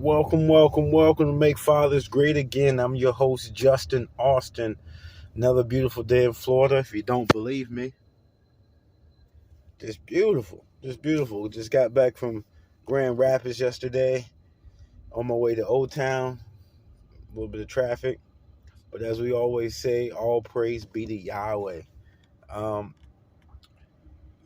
Welcome to Make Fathers Great Again. I'm your host, Justin Austin. Another beautiful day in Florida. If you don't believe me, just beautiful. Just beautiful. Just got back from Grand Rapids yesterday. On my way to Old Town. A little bit of traffic. But as we always say, all praise be to Yahweh. Um,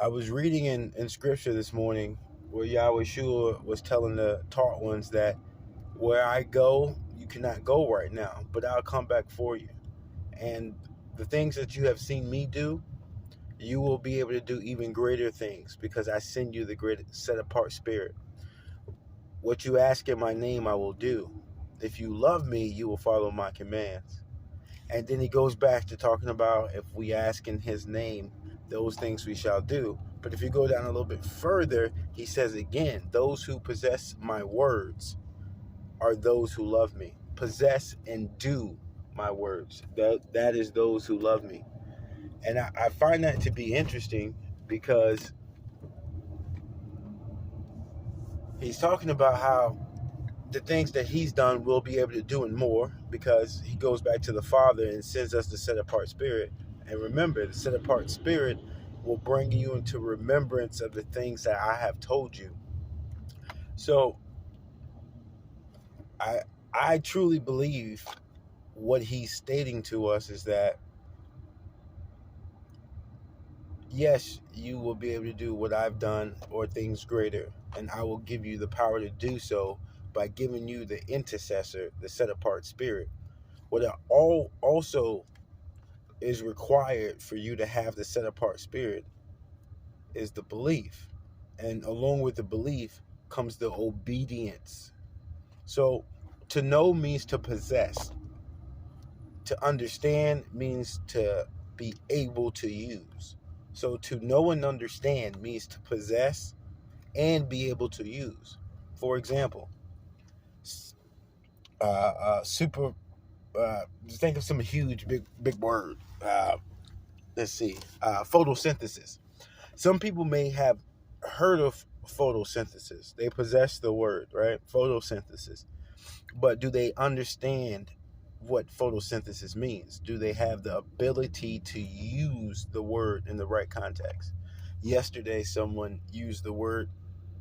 I was reading in scripture this morning where Yahweh Shua was telling the taught ones that where I go, you cannot go right now, but I'll come back for you. And the things that you have seen me do, you will be able to do even greater things because I send you the great set apart spirit. What you ask in my name, I will do. If you love me, you will follow my commands. And then he goes back to talking about if we ask in his name, those things we shall do. But if you go down a little bit further, he says again, those who possess my words are those who love me. Possess and do my words. That is those who love me. And I find that to be interesting because he's talking about how the things that he's done we'll be able to do and more because he goes back to the Father and sends us the set apart spirit. And remember, the set apart spirit will bring you into remembrance of the things that I have told you. So I truly believe what he's stating to us is that yes, you will be able to do what I've done or things greater, and I will give you the power to do so by giving you the intercessor, the set apart spirit. What also is required for you to have the set apart spirit is the belief. And along with the belief comes the obedience. So to know means to possess. To understand means to be able to use. So to know and understand means to possess and be able to use. For example, super. Think of some huge, big word. Let's see. Photosynthesis. Some people may have heard of photosynthesis. They possess the word, right? Photosynthesis. But do they understand what photosynthesis means? Do they have the ability to use the word in the right context? Yesterday, someone used the word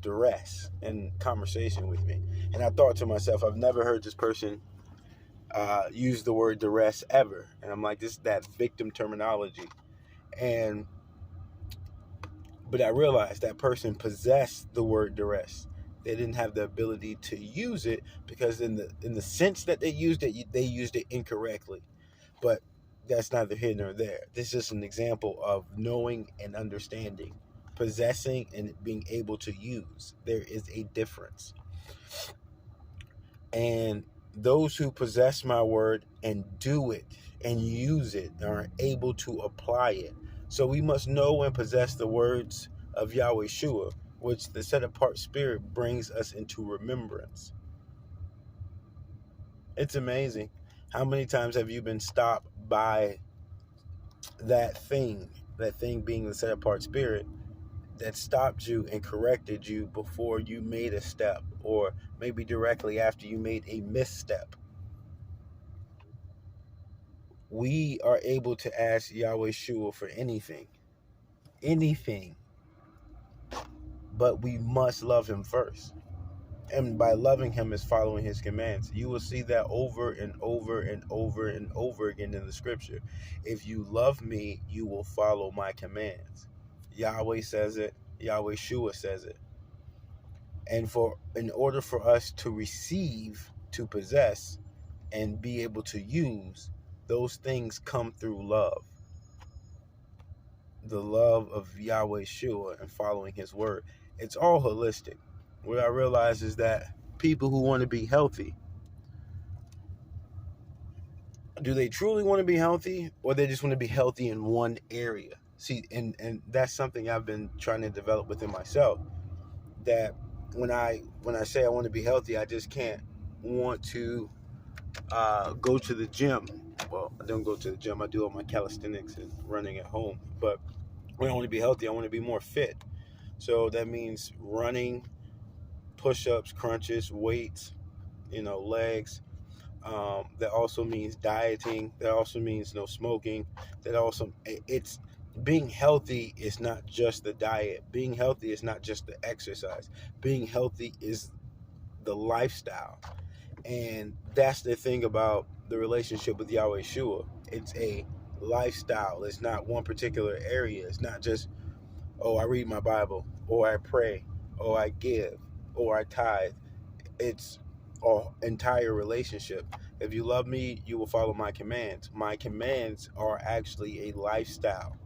duress in conversation with me. And I thought to myself, I've never heard this person use the word duress ever. And I'm like, this is that victim terminology. But I realized that person possessed the word duress. They didn't have the ability to use it because in the sense that they used it incorrectly. But that's neither here nor there. This is an example of knowing and understanding, possessing and being able to use. There is a difference. And those who possess my word and do it and use it are able to apply it. So we must know and possess the words of Yahweh Shua, which the set apart spirit brings us into remembrance. It's amazing. How many times have you been stopped by that thing being the set apart spirit that stopped you and corrected you before you made a step, or maybe directly after you made a misstep? We are able to ask Yahweh Shua for anything, but we must love him first. And by loving him is following his commands. You will see that over and over and over and over again in the scripture. If you love me, you will follow my commands. Yahweh says it. Yahweh Shua says it. And in order for us to receive, to possess, and be able to use, those things come through love. The love of Yahweh Shua and following his word. It's all holistic. What I realize is that people who want to be healthy, do they truly want to be healthy, or they just want to be healthy in one area? See, and that's something I've been trying to develop within myself. That when I say I want to be healthy, I just can't want to go to the gym. Well, I don't go to the gym. I do all my calisthenics and running at home. But when I want to be healthy, I want to be more fit. So that means running, push-ups, crunches, weights, legs. That also means dieting. That also means no smoking. That also, it's being healthy is not just the diet. Being healthy is not just the exercise. Being healthy is the lifestyle. And that's the thing about the relationship with Yahweh Shua. It's a lifestyle. It's not one particular area. It's not just, oh, I read my Bible, or I pray, or I give, or I tithe. It's an entire relationship. If you love me, you will follow my commands. My commands are actually a lifestyle.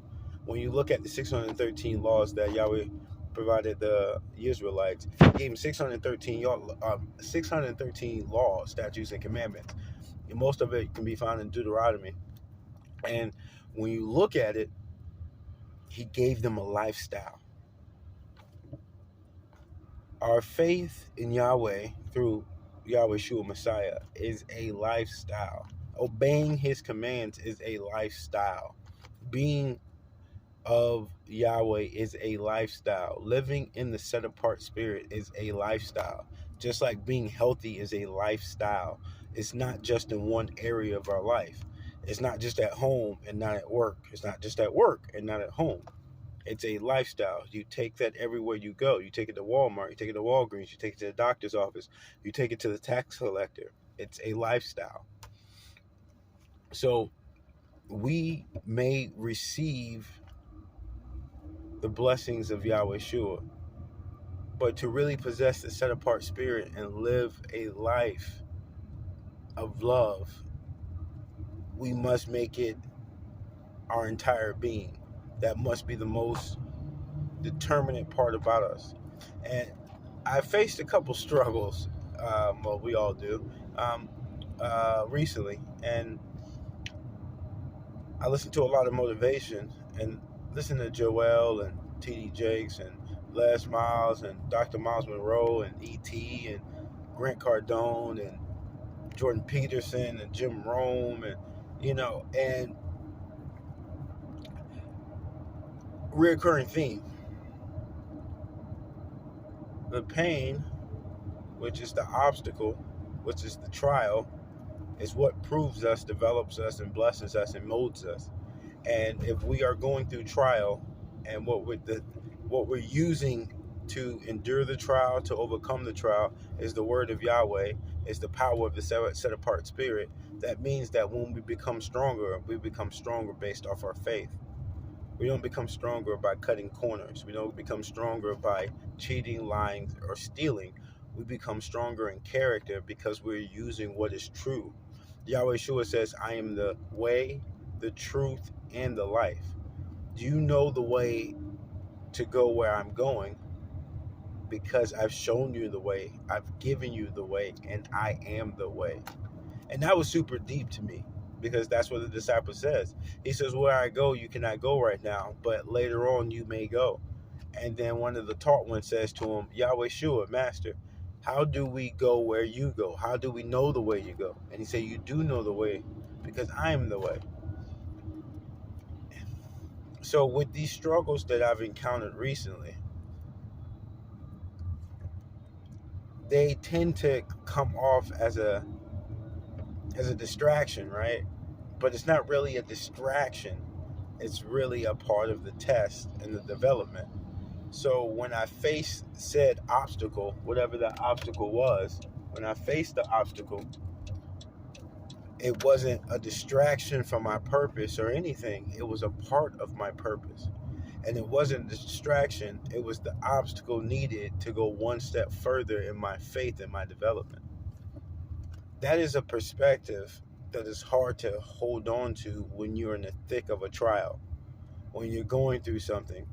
When you look at the 613 laws that Yahweh provided the Israelites, he gave them 613 laws, statutes, and commandments. And most of it can be found in Deuteronomy. And when you look at it, he gave them a lifestyle. Our faith in Yahweh through Yahweh Shua Messiah is a lifestyle. Obeying his commands is a lifestyle. Being of Yahweh is a lifestyle. Living in the set apart spirit is a lifestyle. Just like being healthy is a lifestyle. It's not just in one area of our life. It's not just at home and not at work. It's not just at work and not at home. It's a lifestyle. You take that everywhere you go. You take it to Walmart. You take it to Walgreens. You take it to the doctor's office. You take it to the tax collector. It's a lifestyle. So we may receive the blessings of Yahweh Shua, but to really possess the set apart spirit and live a life of love, we must make it our entire being. That must be the most determinant part about us. And I faced a couple struggles, well, we all do, recently. And I listened to a lot of motivation and listened to Joel and T.D. Jakes and Les Miles and Dr. Miles Monroe and E.T. and Grant Cardone and Jordan Peterson and Jim Rome and reoccurring theme. The pain, which is the obstacle, which is the trial, is what proves us, develops us, and blesses us and molds us. And if we are going through trial, and what we're using to endure the trial, to overcome the trial, is the word of Yahweh, is the power of the set apart spirit. That means that when we become stronger based off our faith. We don't become stronger by cutting corners. We don't become stronger by cheating, lying, or stealing. We become stronger in character because we're using what is true. Yahweh Shua says, I am the way, the truth, and the life. Do you know the way to go where I'm going? Because I've shown you the way, I've given you the way, and I am the way. And that was super deep to me, because that's what the disciple says. He says, where I go, you cannot go right now, but later on you may go. And then one of the taught ones says to him, Yahweh Shua, Master, how do we go where you go? How do we know the way you go? And he said, you do know the way because I am the way. So with these struggles that I've encountered recently, they tend to come off as a distraction, right? But it's not really a distraction. It's really a part of the test and the development. So when I faced said obstacle, whatever that obstacle was, when I faced the obstacle, it wasn't a distraction from my purpose or anything. It was a part of my purpose. And it wasn't a distraction. It was the obstacle needed to go one step further in my faith and my development. That is a perspective that is hard to hold on to when you're in the thick of a trial, when you're going through something,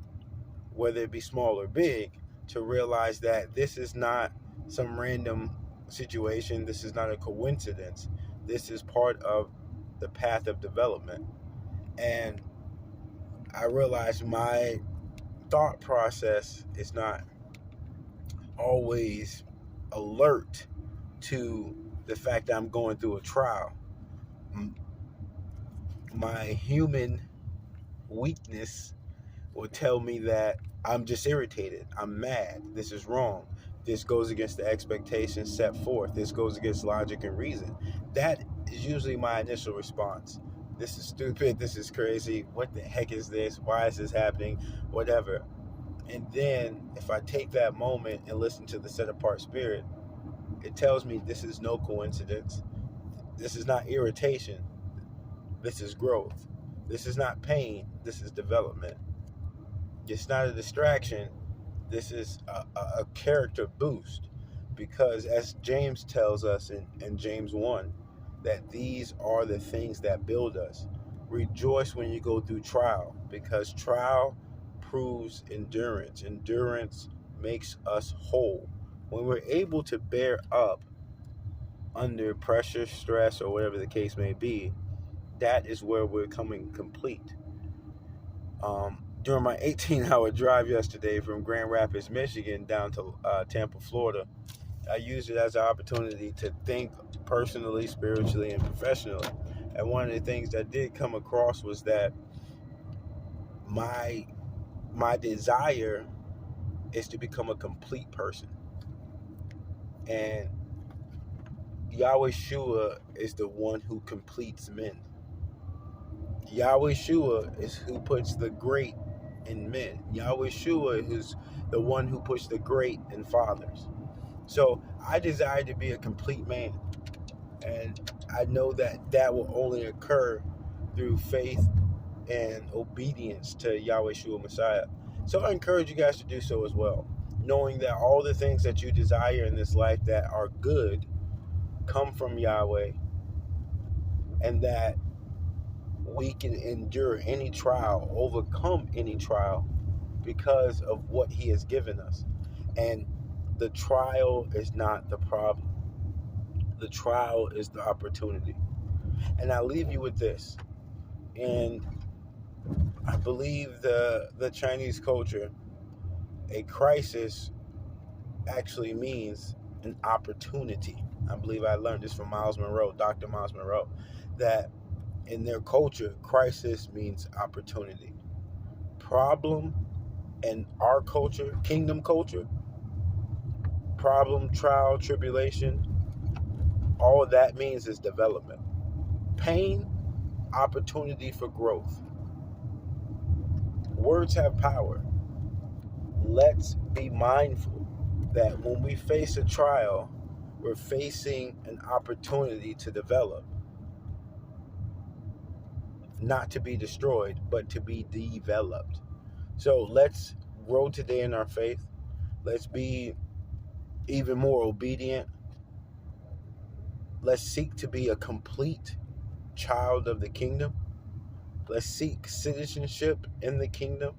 whether it be small or big, to realize that this is not some random situation. This is not a coincidence. This is part of the path of development. And I realized my thought process is not always alert to the fact that I'm going through a trial. My human weakness will tell me that I'm just irritated. I'm mad. This is wrong. This goes against the expectations set forth. This goes against logic and reason. That is usually my initial response. This is stupid. This is crazy. What the heck is this? Why is this happening? Whatever. And then if I take that moment and listen to the set apart spirit, it tells me this is no coincidence. This is not irritation. This is growth. This is not pain. This is development. It's not a distraction. This is a character boost, because as James tells us in James 1, that these are the things that build us. Rejoice when you go through trial, because trial proves endurance. Endurance makes us whole. When we're able to bear up under pressure, stress, or whatever the case may be, that is where we're coming complete. During my 18-hour drive yesterday from Grand Rapids, Michigan down to Tampa, Florida, I used it as an opportunity to think personally, spiritually, and professionally. And one of the things that did come across was that my desire is to become a complete person. And YAHWEH is the one who completes men. YAHWEH is who puts the great in men. YAHWEH is the one who puts the great in fathers. So I desire to be a complete man. And I know that that will only occur through faith and obedience to YAHWEH Messiah. So I encourage you guys to do so as well, knowing that all the things that you desire in this life that are good come from Yahweh, and that we can endure any trial, overcome any trial, because of what he has given us. And the trial is not the problem. The trial is the opportunity. And I'll leave you with this. And I believe the Chinese culture, a crisis actually means an opportunity. I believe I learned this from Miles Monroe, Dr. Miles Monroe, that in their culture, crisis means opportunity. Problem in our culture, kingdom culture, problem, trial, tribulation, all that means is development. Pain, opportunity for growth. Words have power. Let's be mindful that when we face a trial, we're facing an opportunity to develop. Not to be destroyed, but to be developed. So let's grow today in our faith. Let's be even more obedient. Let's seek to be a complete child of the kingdom. Let's seek citizenship in the kingdom.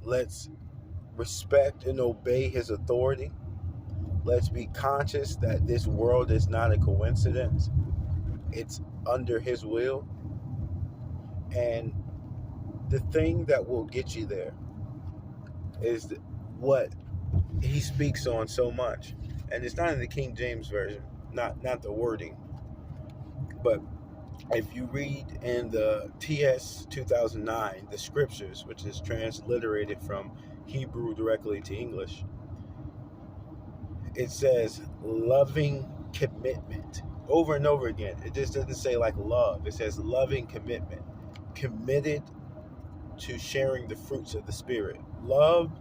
Let's respect and obey his authority. Let's be conscious that this world is not a coincidence. It's under his will. And the thing that will get you there is what he speaks on so much. And it's not in the King James Version, not the wording. But if you read in the TS 2009, the scriptures, which is transliterated from Hebrew directly to English, it says loving commitment over and over again. It just doesn't say like love. It says loving commitment. Committed to sharing the fruits of the Spirit. Love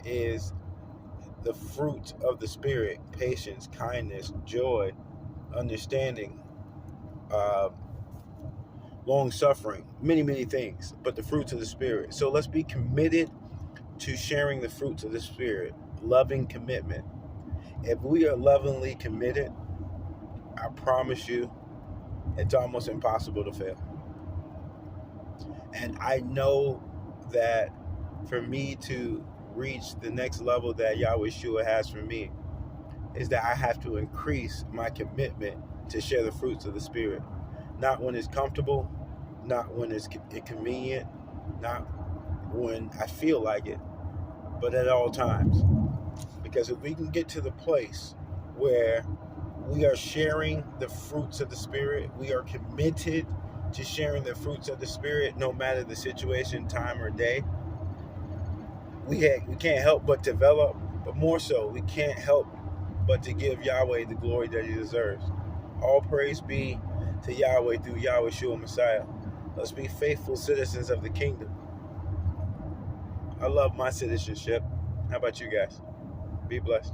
is the fruit of the Spirit: patience, kindness, joy, understanding, long suffering, many things, but the fruits of the Spirit. So let's be committed to sharing the fruits of the Spirit. Loving commitment. If we are lovingly committed, I promise you, it's almost impossible to fail. And I know that for me to reach the next level that YAHWEH has for me is that I have to increase my commitment to share the fruits of the Spirit. Not when it's comfortable, not when it's convenient, not when I feel like it, but at all times. Because if we can get to the place where we are sharing the fruits of the Spirit, we are committed to sharing the fruits of the Spirit, no matter the situation, time, or day, we can't help but develop But more so, we can't help but to give Yahweh the glory that he deserves. All praise be to Yahweh through Yahweh Shua Messiah. Let's be faithful citizens of the kingdom. I love my citizenship. How about you guys? Be blessed.